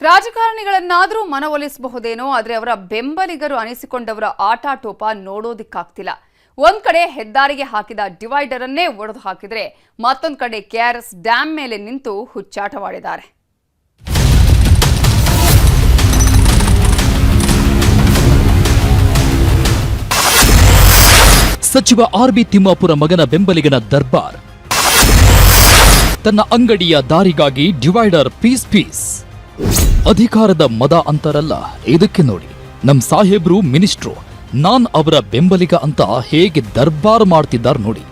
ರಾಜಕಾರಣಿಗಳನ್ನಾದರೂ ಮನವೊಲಿಸಬಹುದೇನೋ, ಆದರೆ ಅವರ ಬೆಂಬಲಿಗರು ಅನಿಸಿಕೊಂಡವರ ಆಟಾಟೋಪ ನೋಡೋದಿಕ್ಕಾಗ್ತಿಲ್ಲ. ಒಂದ್ ಕಡೆ ಹೆದ್ದಾರಿಗೆ ಹಾಕಿದ ಡಿವೈಡರ್ ಅನ್ನೇ ಒಡೆದು ಹಾಕಿದ್ರೆ, ಮತ್ತೊಂದು ಕಡೆ ಕೆಆರ್ಎಸ್ ಡ್ಯಾಂ ಮೇಲೆ ನಿಂತು ಹುಚ್ಚಾಟವಾಡಿದ್ದಾರೆ. ಸಚಿವ ಆರ್.ಬಿ. ತಿಮ್ಮಾಪುರ ಮಗನ ಬೆಂಬಲಿಗನ ದರ್ಬಾರ್. ತನ್ನ ಅಂಗಡಿಯ ದಾರಿಗಾಗಿ ಡಿವೈಡರ್ ಪೀಸ್. ಅಧಿಕಾರದ ಮದ ಅಂತಾರಲ್ಲ, ಇದಕ್ಕೆ ನೋಡಿ ನಮ್ ಸಾಹೇಬ್ರು ಮಿನಿಸ್ಟ್ರು ನಾನ್ ಅವರ ಬೆಂಬಲಿಗ ಅಂತ ಹೇಗೆ ದರ್ಬಾರ್ ಮಾಡ್ತಿದ್ದಾರೆ ನೋಡಿ.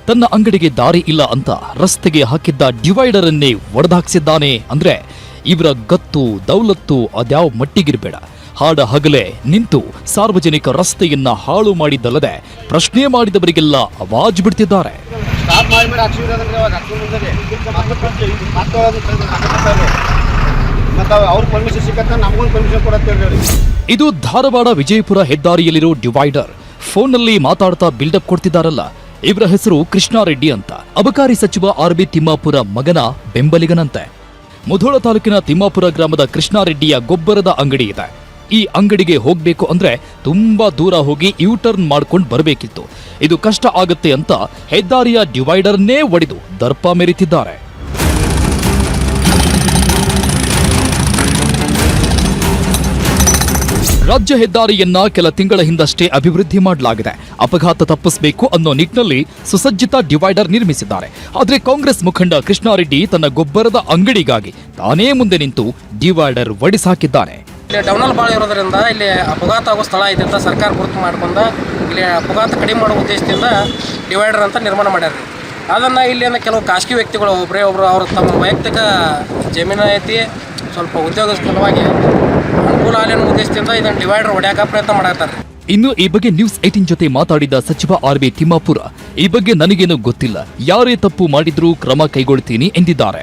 ತನ್ನ ಅಂಗಡಿಗೆ ದಾರಿ ಇಲ್ಲ ಅಂತ ರಸ್ತೆಗೆ ಹಾಕಿದ್ದ ಡಿವೈಡರ್ ಅನ್ನೇ ಒಡೆದಾಕ್ಸಿದ್ದಾನೆ ಅಂದ್ರೆ ಇವರ ಗತ್ತು ದೌಲತ್ತು ಅದ್ಯಾವ ಮಟ್ಟಿಗಿರ್ಬೇಡ. ಹಾಡ ಹಗಲೇ ನಿಂತು ಸಾರ್ವಜನಿಕ ರಸ್ತೆಯನ್ನ ಹಾಳು ಮಾಡಿದ್ದಲ್ಲದೆ ಪ್ರಶ್ನೆ ಮಾಡಿದವರಿಗೆಲ್ಲ ಅವಾಜ್ ಬಿಡ್ತಿದ್ದಾರೆ. ಇದು ಧಾರವಾಡ ವಿಜಯಪುರ ಹೆದ್ದಾರಿಯಲ್ಲಿರೋ ಡಿವೈಡರ್. ಫೋನ್ನಲ್ಲಿ ಮಾತಾಡ್ತಾ ಬಿಲ್ಡಪ್ ಕೊಡ್ತಿದ್ದಾರಲ್ಲ, ಇವರ ಹೆಸರು ಕೃಷ್ಣಾರೆಡ್ಡಿ ಅಂತ. ಅಬಕಾರಿ ಸಚಿವ ಆರ್.ಬಿ. ತಿಮ್ಮಾಪುರ ಮಗನ ಬೆಂಬಲಿಗನಂತೆ. ಮುಧೋಳ ತಾಲೂಕಿನ ತಿಮ್ಮಾಪುರ ಗ್ರಾಮದ ಕೃಷ್ಣಾರೆಡ್ಡಿಯ ಗೊಬ್ಬರದ ಅಂಗಡಿ ಇದೆ. ಈ ಅಂಗಡಿಗೆ ಹೋಗ್ಬೇಕು ಅಂದ್ರೆ ತುಂಬಾ ದೂರ ಹೋಗಿ ಯೂಟರ್ನ್ ಮಾಡ್ಕೊಂಡು ಬರಬೇಕಿತ್ತು. ಇದು ಕಷ್ಟ ಆಗುತ್ತೆ ಅಂತ ಹೆದ್ದಾರಿಯ ಡಿವೈಡರ್ನೇ ಒಡೆದು ದರ್ಪ ಮೆರಿತಿದ್ದಾರೆ. ರಾಜ್ಯ ಹೆದ್ದಾರಿಯನ್ನ ಕೆಲ ತಿಂಗಳ ಹಿಂದಷ್ಟೇ ಅಭಿವೃದ್ಧಿ ಮಾಡಲಾಗಿದೆ. ಅಪಘಾತ ತಪ್ಪಿಸಬೇಕು ಅನ್ನೋ ನಿಟ್ಟಿನಲ್ಲಿ ಸುಸಜ್ಜಿತ ಡಿವೈಡರ್ ನಿರ್ಮಿಸಿದ್ದಾರೆ. ಆದರೆ ಕಾಂಗ್ರೆಸ್ ಮುಖಂಡ ಕೃಷ್ಣಾರೆಡ್ಡಿ ತನ್ನ ಗೊಬ್ಬರದ ಅಂಗಡಿಗಾಗಿ ತಾನೇ ಮುಂದೆ ನಿಂತು ಡಿವೈಡರ್ ಒಡೆಸಾಕಿದ್ದಾನೆ. ಇಲ್ಲಿ ಡೌನಲ್ ಭಾಳ ಇರೋದ್ರಿಂದ ಇಲ್ಲಿ ಅಪಘಾತ ಆಗೋ ಸ್ಥಳ ಐತೆ ಅಂತ ಸರ್ಕಾರ ಗುರುತು ಮಾಡ್ಕೊಂಡ ಇಲ್ಲಿ ಅಪಘಾತ ಕಡಿಮೆ ಮಾಡೋ ಉದ್ದೇಶದಿಂದ ಡಿವೈಡರ್ ಅಂತ ನಿರ್ಮಾಣ ಮಾಡ್ಯಾರ. ಅದನ್ನು ಇಲ್ಲಿಂದ ಕೆಲವು ಖಾಸಗಿ ವ್ಯಕ್ತಿಗಳು ಒಬ್ಬರು ಅವರು ತಮ್ಮ ವೈಯಕ್ತಿಕ ಜಮೀನು ಐತಿ, ಸ್ವಲ್ಪ ಉದ್ಯೋಗ ಸಲುವಾಗಿ ಅನುಕೂಲ ಆಗಲಿ ಅನ್ನೋ ಉದ್ದೇಶದಿಂದ ಇದನ್ನು ಡಿವೈಡರ್ ಹೊಡ್ಯಾಕ ಪ್ರಯತ್ನ ಮಾಡತ್ತಾರೆ. ಇನ್ನು ಈ ಬಗ್ಗೆ ನ್ಯೂಸ್ 18 ಜೊತೆ ಮಾತಾಡಿದ ಸಚಿವ ಆರ್.ಬಿ. ತಿಮ್ಮಾಪುರ, ಈ ಬಗ್ಗೆ ನನಗೇನು ಗೊತ್ತಿಲ್ಲ, ಯಾರೇ ತಪ್ಪು ಮಾಡಿದ್ರೂ ಕ್ರಮ ಕೈಗೊಳ್ತೀನಿ ಎಂದಿದ್ದಾರೆ.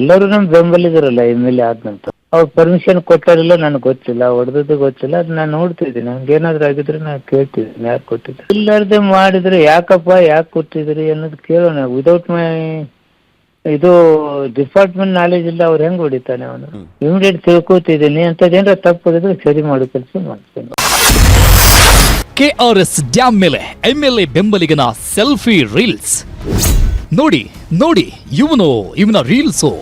ಎಲ್ಲರೂ ನಮ್ ಬೆಂಬಲಿಗರಲ್ಲ ಎಮ್.ಎಲ್.ಎ ಆದ್ನಂತ ಅವ್ರು ಪರ್ಮಿಷನ್ ಕೊಟ್ಟಾರಿಲ್ಲ, ನನಗೆ ಗೊತ್ತಿಲ್ಲ, ಹೊಡೆದದ್ದು ಗೊತ್ತಿಲ್ಲ. ಅದು ನಾನು ನೋಡ್ತಿದ್ದೀನಿ, ನನ್ಗೆ ಏನಾದ್ರು ಆಗಿದ್ರೆ ನಾನು ಕೇಳ್ತಿದ್ದೀನಿ ಯಾರು ಕೊಟ್ಟಿದ್ರು. ಇಲ್ಲಾರ್ದೆ ಮಾಡಿದ್ರೆ ಯಾಕಪ್ಪ ಯಾಕೆ ಕೊಟ್ಟಿದ್ರಿ ಅನ್ನೋದು ಕೇಳೋಣ. ವಿದೌಟ್ ಮೈ ಇದು ಡಿಪಾರ್ಟ್ಮೆಂಟ್ ನಾಲೆಜ್ ಇಲ್ಲ, ಅವ್ರು ಹೆಂಗ್ ಹೊಡಿತಾನೆ ಅವನು. ಇಮಿಡಿಯೇಟ್ ತಿಳ್ಕೊತಿದ್ದೀನಿ ಅಂತದೇನಾರ ತಪ್ಪಿದ್ರೆ ಸರಿ ಮಾಡೋ ಕೆಲಸ ಮಾಡ್ತೇನೆ. ಕೆಆರ್ಎಸ್ ಡ್ಯಾಂ ಮೇಲೆ ಎಂಎಲ್ಎ ಬೆಂಬಲಿಗನ ಸೆಲ್ಫಿ ರೀಲ್ಸ್ ನೋಡಿ ಇವನ ರೀಲ್ಸು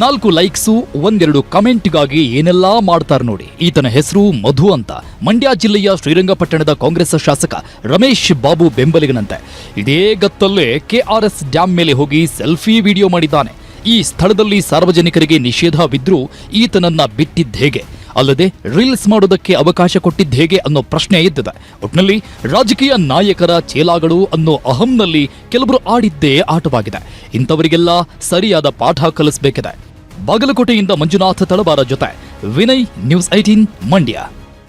4 ಲೈಕ್ಸು 1-2 ಕಮೆಂಟ್ಗಾಗಿ ಏನೆಲ್ಲಾ ಮಾಡ್ತಾರ ನೋಡಿ. ಈತನ ಹೆಸರು ಮಧು ಅಂತ. ಮಂಡ್ಯ ಜಿಲ್ಲೆಯ ಶ್ರೀರಂಗಪಟ್ಟಣದ ಕಾಂಗ್ರೆಸ್ ಶಾಸಕ ರಮೇಶ್ ಬಾಬು ಬೆಂಬಲಿಗನಂತೆ. ಇದೇ ಗತ್ತಲ್ಲೇ ಕೆಆರ್ಎಸ್ ಡ್ಯಾಂ ಮೇಲೆ ಹೋಗಿ ಸೆಲ್ಫಿ ವಿಡಿಯೋ ಮಾಡಿದ್ದಾನೆ. ಈ ಸ್ಥಳದಲ್ಲಿ ಸಾರ್ವಜನಿಕರಿಗೆ ನಿಷೇಧವಿದ್ರೂ ಈತನನ್ನ ಬಿಟ್ಟಿದ್ದೇಗೆ, ಅಲ್ಲದೆ ರೀಲ್ಸ್ ಮಾಡೋದಕ್ಕೆ ಅವಕಾಶ ಕೊಟ್ಟಿದ್ದೇಗೆ ಅನ್ನೋ ಪ್ರಶ್ನೆ ಇದ್ದಿದೆ. ಒಟ್ನಲ್ಲಿ ರಾಜಕೀಯ ನಾಯಕರ ಚೇಲಾಗಳು ಅನ್ನೋ ಅಹಂನಲ್ಲಿ ಕೆಲವರು ಆಡಿದ್ದೇ ಆಟವಾಗಿದೆ. ಇಂಥವರಿಗೆಲ್ಲ ಸರಿಯಾದ ಪಾಠ ಕಲಿಸಬೇಕಿದೆ. ಬಾಗಲಕೋಟೆಯಿಂದ ಮಂಜುನಾಥ ತಳವಾರ ಜೊತೆ ವಿನಯ್, ನ್ಯೂಸ್ 18 ಮಂಡ್ಯ.